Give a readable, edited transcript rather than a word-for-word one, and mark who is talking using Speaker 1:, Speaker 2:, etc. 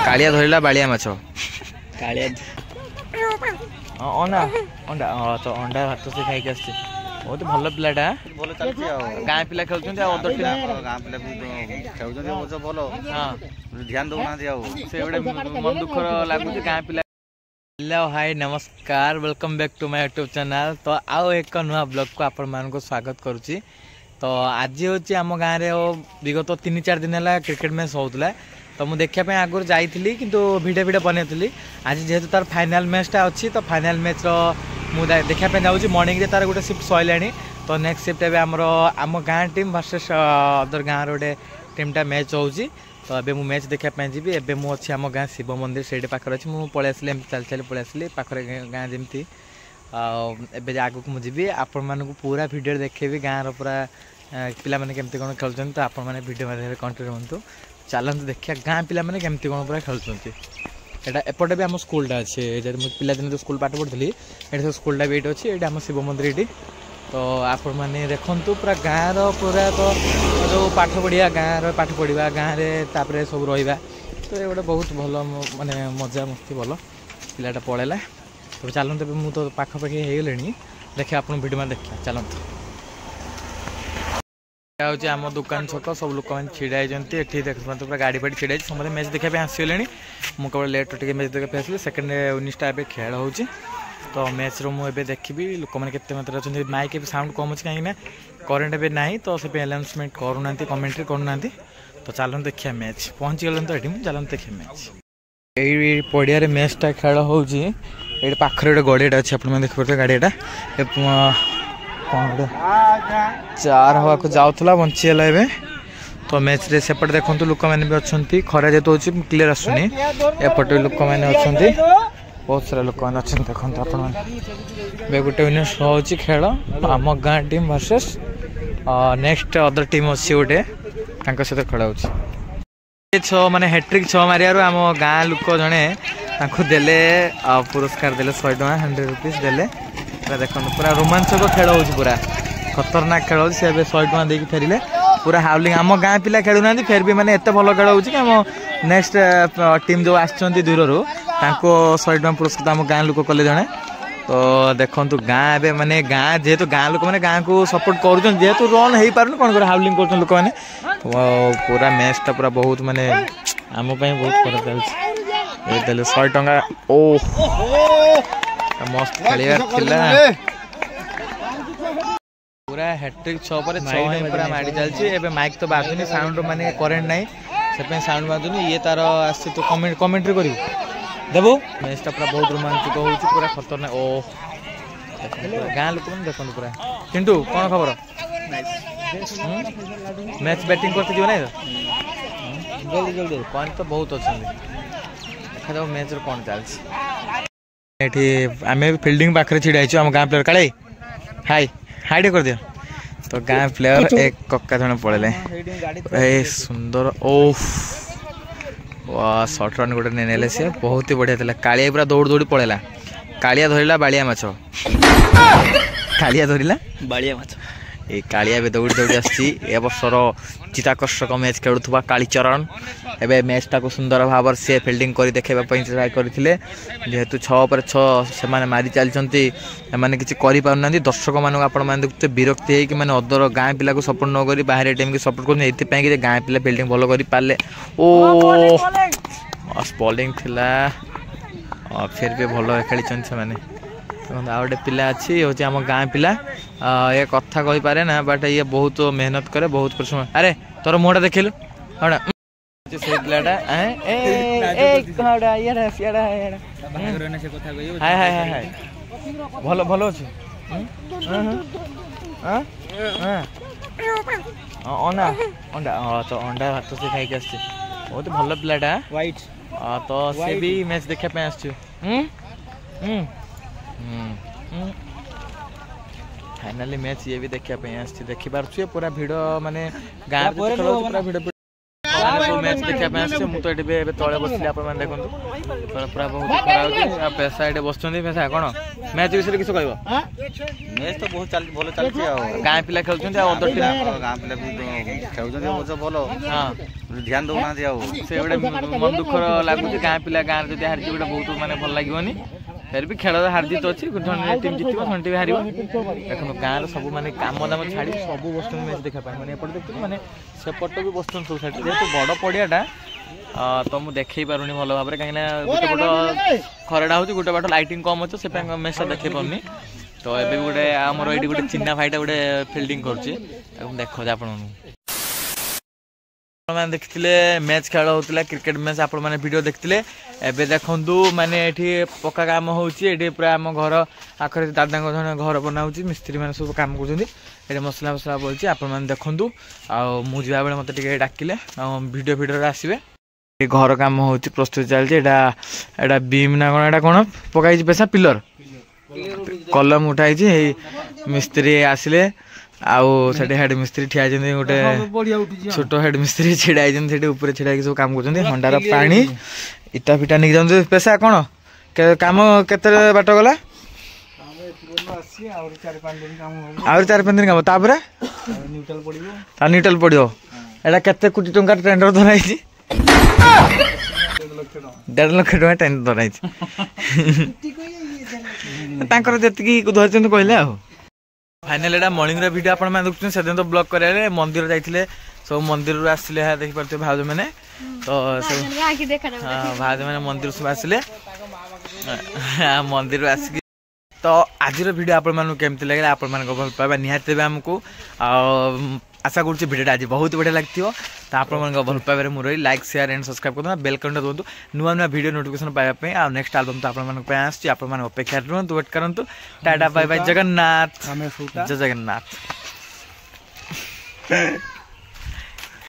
Speaker 1: कालिया धरला बालिया माछ
Speaker 2: कालिया
Speaker 1: अंडा अंडा हाँ तो अंडा भात से खाई आसছে बहुत भल पिलाटा
Speaker 3: ଭଲ ଚାଲିଛି ଆଉ
Speaker 1: गाँ पिला खेलुଛନ୍ତି ଆଉ ଅଦର ଟିମ୍
Speaker 3: ଗାଁ ପିଲା ବି ଖେଳୁଛନ୍ତି ଅବଶ୍ୟ ଭଲ
Speaker 1: ହଁ
Speaker 3: ଧ୍ୟାନ ଦଉନାହାନ୍ତି ଆଉ
Speaker 1: ସେ ଗୋଟେ ମନ ଦୁଃଖର ଲାଗୁଛି ଗାଁ ପିଲା। हेलो हाय नमस्कार welcome back to my YouTube channel. तो आओ एक नुआ ब्लॉग को आपण मान को स्वागत करुच्ची। तो आज हूँ आम गाँव में विगत 3-4 दिन है क्रिकेट मैच होता तो मुझे देखापी आगुरी जाइली किंतु भिडियो भिडियो बनई आज जेहेतु तार फाइनाल मैचटा अच्छी तो फाइनाल मैच मुझे देखापी जाऊँगी मॉर्निंग तार गोटे शिफ्ट सैलानी तो नेक्स्ट शिफ्ट ए आम गाँव टीम वर्सेस अदर गाँव रोटे टीमटा मैच होची तो अबे मु मैच देखापी जी एबे मु अच्छी आम गाँव शिव मंदिर से पाखे अच्छी मुझे पलि आसली चल चल पलि आसली पाखे गाँ जमी एबे आगक मुझे आपण मानक पूरा भिडियो देखेबी गाँव पूरा पिला माने केमती कौन खेलुछन तो आपण माने भिडियो माध्यम कंटिन्यू हुंतु चलते देखिए गाँ पिला माने केमती कौन पूरा खेलुछंती। एटा एपटे भी आम स्कूलटा अच्छे पिला दिन जो स्कूल पाठ पढ़ी ये स्कूलटा भी ये अच्छी ये आम शिव मंदिर ये तो आपण मैंने देखु पूरा गाँव पूरा तो जो पाठ पढ़िया गाँव पाठ पढ़ा गाँव में सब रहा तो ये गोटे बहुत भल माने मजा मस्ती भल पिलाटा पलैला तो चलते मुझे तो पाखापाखि हो गले देखिए आप भिडियो में देखिए चलते हूँ आम दुकान छक सब लोक मैंने छिड़ा होती देखते पूरा गाड़ी फाड़ी छिड़ा समस्त मैच देखा आसगले मुझे केवल लेट टे मैच देखा आसली सेकेंड इनिंगसटा ए खेल हो तो मैच रो मुझे देखी लोक मैंने केते मात्रा अच्छे माइक भी साउंड कम अच्छे कहीं करेन्ट भी ना तो से अनाउंसमेंट करूना कमेंट्री करूना तो चलते देखिए मैच पहुँची गलन तो ये चलते देखिए मैच यही पड़िया मैचटा खेल हो पाखे गोटे गड़ियाटा अच्छे आप देखिए गाड़ियाटा कौन गोटे 4 हवा को जाऊला बंचीगला ए तो मैच रे सेपटे देखो लोक मैंने भी अच्छा खरा जेतु हो क्लीयर आसुनी एपटे लोक मैंने अच्छा बहुत सारा लोक मैंने अच्छा देखते आप गोटे विनर्स हो खेल आम गाँ team versus next other team अच्छी गोटे सहित खेल हो माने हैट्रिक 6 मारियार आम गाँ लोक जड़े देले पुरस्कार देले 100 टका 100 रुपीज देले देखो पूरा रोमांचक खेल हो पूरा खतरनाक खेल हो 100 टका देके फेरिले पूरा हाउलिंग आम गाँ पिला खेलु ना फिर भी माने एत भल खेल हो नेक्स्ट टीम जो आसुँच दूर 100 टका पुरस्कार आम गाँ लोक कले जड़े तो देखो गाँ ए माने गाँ जेहेतु गाँ लोक मैंने गाँ को सपोर्ट कर जेहेतु रन हो पार कौन कर हाउलिंग कर लोक मैंने पूरा मैचटा पूरा बहुत माने आम बहुत खराब चलते 100 टका ओ मस्त खेलियार पूरा हैट्रिक 6 पर 6 पूरा मारी चलती एबे माइक तो बाजुनी साउंड माने करेंट नहीं से साउंड बाजुनी ये तार आसी तो कमेंट्री करू देबो मैचटा पूरा बहुत रोमांचक हो पूरा खतरनाक ओ गाँ लोक देखो पूरा किंतु कौन खबर मैच बैटिंग करते जीव ना जल्दी जल्दी पॉइंट तो बहुत अच्छे देखा मैच कौन चलती आम फील्डिंग पाखे छिड़ा आम गाँ प्लेयर काले हाई हाई कर दिया तो गाँ प्लेयर एक कक्का जन पड़े सुंदर ओफ शॉर्ट रन गोटे नेले सी बहुत ही बढ़िया था कालिया पूरा दौड़ दौड़ी पड़ेगा कालिया धरला बालिया माछ कालिया धरला
Speaker 2: बालिया माछ
Speaker 1: ये कालिया भी दौड़ी दौड़ी आसर चिताकर्षक मैच खेलुवा कालीचरण एवं मैचटा को सुंदर भाव से फिल्डिंग कर देखा ट्राए करते जेहेतु 6 पर 6 से मारी चलती मैंने किसी करना दर्शक मानक आप देखते विरक्ति है कि मैंने अदर गाँ पिला को सपोर्ट न कर बाहर टीम की सपोर्ट कर गाँ पिला फिल्डिंग भल कर पारे ओ बॉलिंग थिला फिर भी भल खेली से आउटे पिला अच्छी हूँ आम गाँ पिला ये कथा कही पारे ना बट ये बहुत मेहनत करे बहुत परिश्रम अरे तोर मुहटा देखिलु हाँ से पिलाटा हाय हाय हाय हाय भल भल अच्छे अंडा अंडा हाँ तो अंडा भात से खाई आस बहुत भल पिलाटा
Speaker 2: व्हाइट
Speaker 1: तो से भी मैच देखापी आस फाइनाली मैच ये भी देखा देखी पार्छ पूरा भिड़ माने गाँव पूरा भिड़ मैच देखा मु तो ये तले बस आप देखो पूरा बहुत खरा हो पेशा ये बस पेशा कौन मैच विषय किस कह
Speaker 3: मैच तो बहुत भल चलती
Speaker 1: गाँ पिला खेलुं अदर टीम
Speaker 3: गाँ पिला भी खेलुं अवश्य भल
Speaker 1: हाँ
Speaker 3: ध्यान दौना
Speaker 1: से गोटे मन दुखर लगुच गाँ पिला गाँव जब हारी गोटे बहुत मानने भल लगे फिर भी खेल हार जीत अच्छी टीम जितब टी टीम हार देखो गाँव सब माने कम दाम छाड़ी सब बस मैच देखा मैंने एपटे देखते मैंने सेपट भी बस सब छाड़ी जेहतु बड़ पड़ियाटा तो मुझे देखे पारूनी भल भाव में कहीं गोटे पट खराटा हो गोटे बाट लाइटिंग कम अच्छे से मैचटा देखे पार्नी तो ये गोटे आमर ये गोटे चिन्ना भाईटा गोटे फिल्डिंग कर देख आप देखते मैच खेल होता क्रिकेट मैच आप वीडियो देखते एबे देखु माने ये पक्का काम होती पूरा आम घर आखिर दादा घर बनाऊँ मिस्त्री मैंने सब कम कर मसला मसला बोलती आप देखु आजा बेले मत डाकिले वीडियो वीडियो आसवे घर कम हो प्रस्तुत चलती बीम ना कौन पकाई पैसा पिलर कलम उठाई मिस्त्री आसिले आउ हेड मिस्त्री ठिया गोटे छोट हेड मिस्त्री छिड़ाई ऊपर छिड़ा सब काम कर हंडार पानी इटा फिटा नहीं जाऊँ पैसा कौन काम केते बाट गला आहुरी 4-5 दिन काम तापर न्यूट्रल पड़ो एटा केते कोटी टंका टेंडर धराई 1.5 लाख टका टेंडर धराई जी कहले आ फाइनाल एटा मॉर्निंग रे वीडियो आपण देखुछन से तो ब्लॉग करे मंदिर जाइथिले सब मंदिर आसिले देखि परते भाउज माने तो भाउज माने मंदिर सब आसिले मंदिर आसिक तो आज वीडियो आपण मानु केमति लागले आपण मान को भल पाबा निहाते बे हमको आशा करूँ वीडियो आज बहुत बढ़िया लगती हो तो आप भल पाइबार मुझे लाइक शेयर एंड सब्सक्राइब कर बेल कंटा दिखाँ नुआ नुआ वीडियो नोटिफिकेशन पाइबापी आ नेक्स्ट एल्बम तो आप अपेक्षा रुहतु वेट करूँ टाटा बाय बाय जगन्नाथ जय जगन्नाथ।